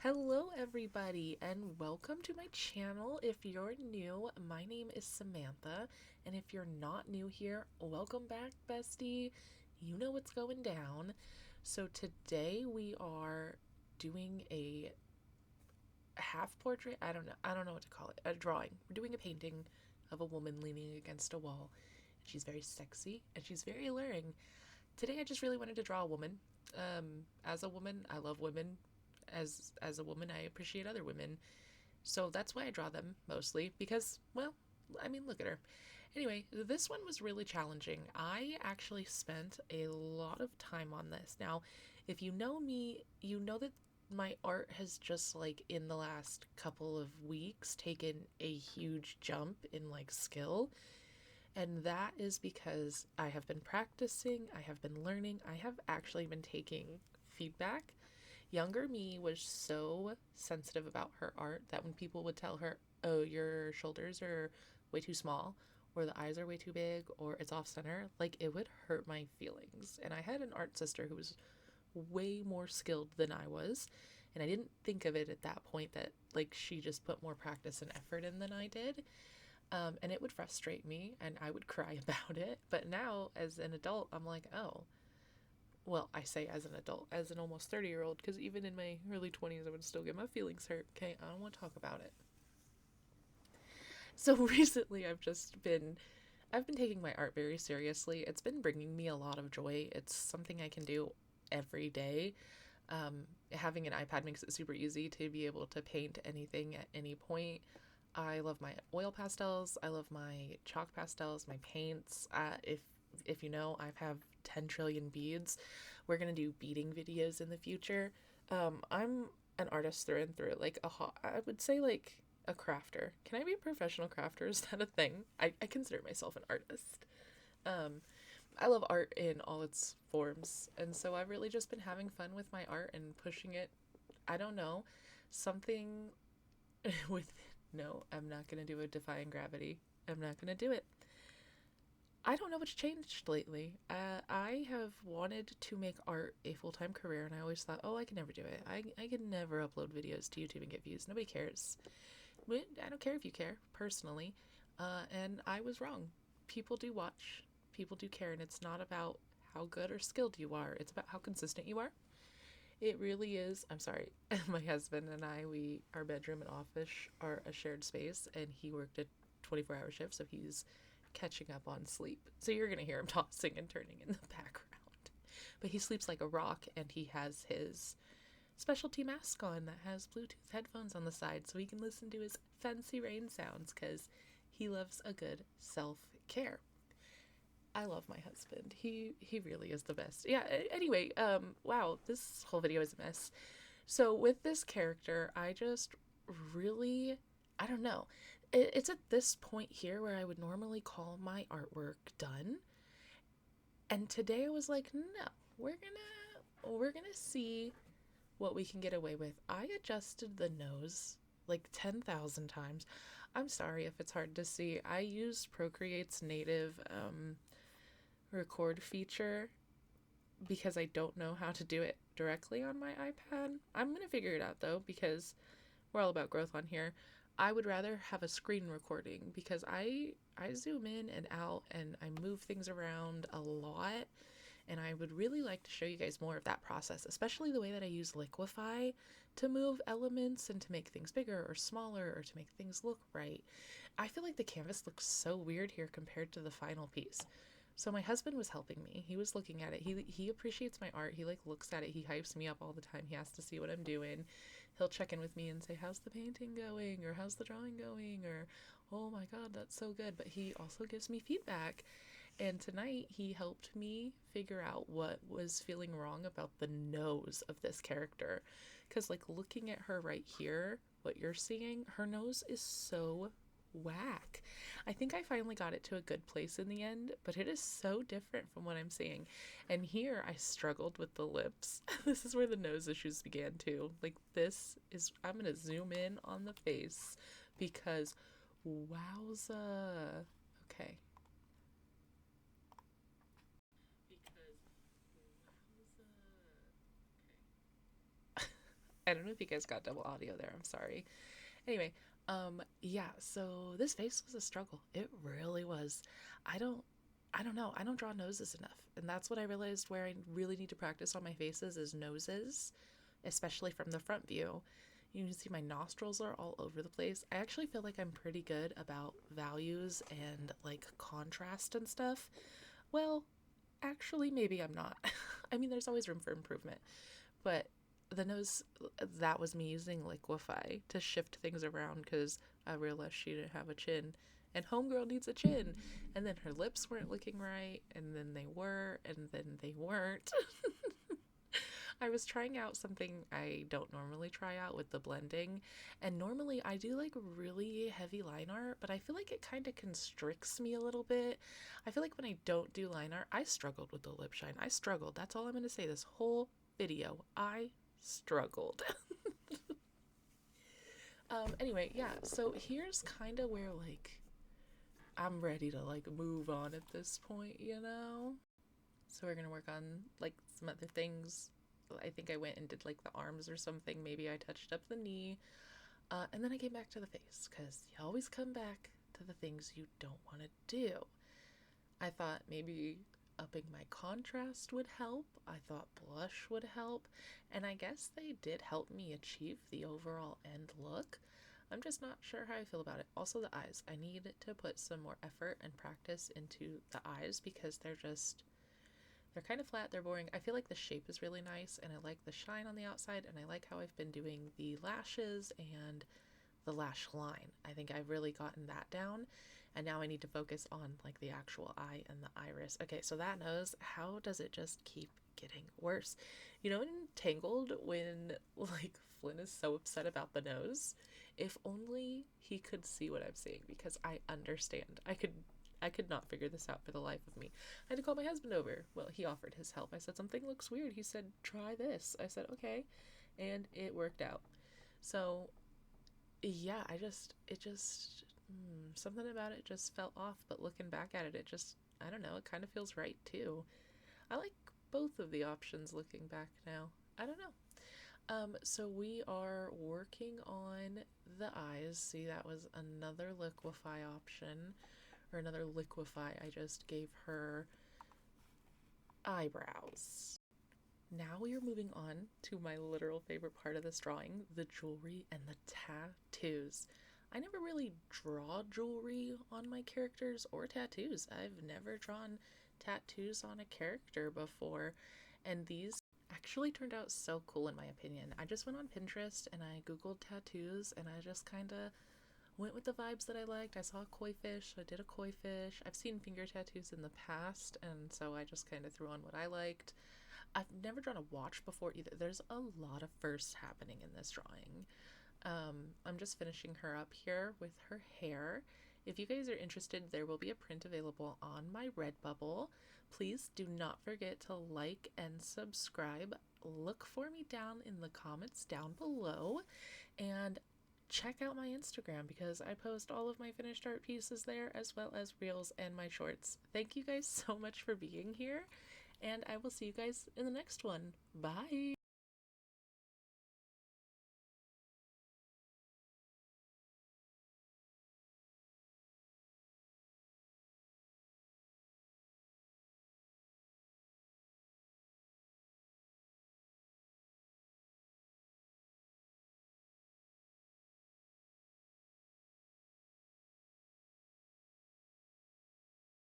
Hello, everybody, and welcome to my channel. If you're new, my name is Samantha, and if you're not new here, welcome back, bestie. You know what's going down. So today we are doing a half portrait. I don't know what to call it. A drawing. We're doing a painting of a woman leaning against a wall. She's very sexy and she's very alluring. Today I just really wanted to draw a woman. As a woman, I love women. As a woman, I appreciate other women. So that's why I draw them mostly because, well, I mean, look at her. Anyway, this one was really challenging. I actually spent a lot of time on this. Now, if you know me, you know that my art has just like in the last couple of weeks taken a huge jump in like skill. And that is because I have been practicing, I have been learning, I have actually been taking feedback. Younger me was so sensitive about her art that when people would tell her, oh, your shoulders are way too small, or the eyes are way too big, or it's off center, like it would hurt my feelings. And I had an art sister who was way more skilled than I was. And I didn't think of it at that point that like she just put more practice and effort in than I did. And it would frustrate me and I would cry about it. But now, as an adult, I'm like, oh, well, I say as an adult, as an almost 30-year-old, because even in my early 20s, I would still get my feelings hurt. Okay, I don't want to talk about it. So recently, I've been taking my art very seriously. It's been bringing me a lot of joy. It's something I can do every day. Having an iPad makes it super easy to be able to paint anything at any point. I love my oil pastels. I love my chalk pastels, my paints. If you know, I have 10 trillion beads. We're gonna do beading videos in the future. I'm an artist through and through. I would say like a crafter. Can I be a professional crafter? Is that a thing? I consider myself an artist. Um, I love art in all its forms, and so I've really just been having fun with my art and pushing it. I don't know, something with no, I'm not gonna do a defying gravity. I'm not gonna do it. I don't know what's changed lately. I have wanted to make art a full time career, and I always thought, oh, I can never do it. I can never upload videos to YouTube and get views. Nobody cares. But I don't care if you care, personally. And I was wrong. People do watch, people do care, and it's not about how good or skilled you are, it's about how consistent you are. It really is. I'm sorry. My husband and I, our bedroom and office are a shared space, and he worked a 24-hour shift, so he's catching up on sleep. So you're gonna hear him tossing and turning in the background. But he sleeps like a rock, and he has his specialty mask on that has Bluetooth headphones on the side, so he can listen to his fancy rain sounds because he loves a good self care. I love my husband. He really is the best. Yeah, anyway, wow, this whole video is a mess. So with this character, I just really I don't know. It's at this point here where I would normally call my artwork done. And today I was like, "No. We're going to see what we can get away with." I adjusted the nose like 10,000 times. I'm sorry if it's hard to see. I used Procreate's native record feature because I don't know how to do it directly on my iPad. I'm going to figure it out though because we're all about growth on here. I would rather have a screen recording because I zoom in and out and I move things around a lot, and I would really like to show you guys more of that process, especially the way that I use Liquify to move elements and to make things bigger or smaller or to make things look right. I feel like the canvas looks so weird here compared to the final piece. So my husband was helping me. He was looking at it. He appreciates my art. He like looks at it. He hypes me up all the time. He has to see what I'm doing. He'll check in with me and say, "How's the painting going?" or "How's the drawing going?" or "Oh my god, that's so good." But he also gives me feedback. And tonight he helped me figure out what was feeling wrong about the nose of this character. Cuz like looking at her right here, what you're seeing, her nose is so whack. I think I finally got it to a good place in the end, but it is so different from what I'm seeing. And here I struggled with the lips. This is where the nose issues began too. Like this is, I'm gonna zoom in on the face because wowza. Okay. Because wowza. Okay. I don't know if you guys got double audio there. I'm sorry. Anyway, yeah, so this face was a struggle. It really was. I don't I don't know. I don't draw noses enough. And that's what I realized where I really need to practice on my faces is noses, especially from the front view. You can see my nostrils are all over the place. I actually feel like I'm pretty good about values and like contrast and stuff. Well, actually, maybe I'm not. I mean, there's always room for improvement. But the nose, that was me using liquify to shift things around because I realized she didn't have a chin. And Homegirl needs a chin. And then her lips weren't looking right, and then they were, and then they weren't. I was trying out something I don't normally try out with the blending. And normally I do like really heavy line art, but I feel like it kind of constricts me a little bit. I feel like when I don't do line art, I struggled with the lip shine. I struggled. That's all I'm going to say this whole video. I struggled. Anyway, yeah, so here's kind of where like I'm ready to like move on at this point, you know? So we're gonna work on like some other things. I think I went and did like the arms or something. Maybe I touched up the knee. And then I came back to the face because you always come back to the things you don't want to do. I thought maybe upping my contrast would help. I thought blush would help. And I guess they did help me achieve the overall end look. I'm just not sure how I feel about it. Also, the eyes. I need to put some more effort and practice into the eyes because they're kind of flat, they're boring. I feel like the shape is really nice and I like the shine on the outside and I like how I've been doing the lashes and the lash line. I think I've really gotten that down and now I need to focus on like the actual eye and the iris. Okay, so that nose, how does it just keep getting worse? You know in Tangled when like Flynn is so upset about the nose? If only he could see what I'm seeing because I understand. I could not figure this out for the life of me. I had to call my husband over. Well, he offered his help. I said, something looks weird. He said, try this. I said, okay. And it worked out. So, yeah, something about it just felt off. But looking back at it, I don't know, it kind of feels right too. I like both of the options looking back now. I don't know. So we are working on the eyes. See, that was another liquify option or another liquify. I just gave her eyebrows. Now we are moving on to my literal favorite part of this drawing, the jewelry and the tattoos. I never really draw jewelry on my characters or tattoos. I've never drawn tattoos on a character before, and these actually turned out so cool in my opinion. I just went on Pinterest and I googled tattoos and I just kind of went with the vibes that I liked. I saw a koi fish, I did a koi fish. I've seen finger tattoos in the past, and so I just kind of threw on what I liked. I've never drawn a watch before either. There's a lot of firsts happening in this drawing. I'm just finishing her up here with her hair. If you guys are interested, there will be a print available on my Redbubble. Please do not forget to like and subscribe. Look for me down in the comments down below. And check out my Instagram because I post all of my finished art pieces there as well as reels and my shorts. Thank you guys so much for being here, and I will see you guys in the next one. Bye!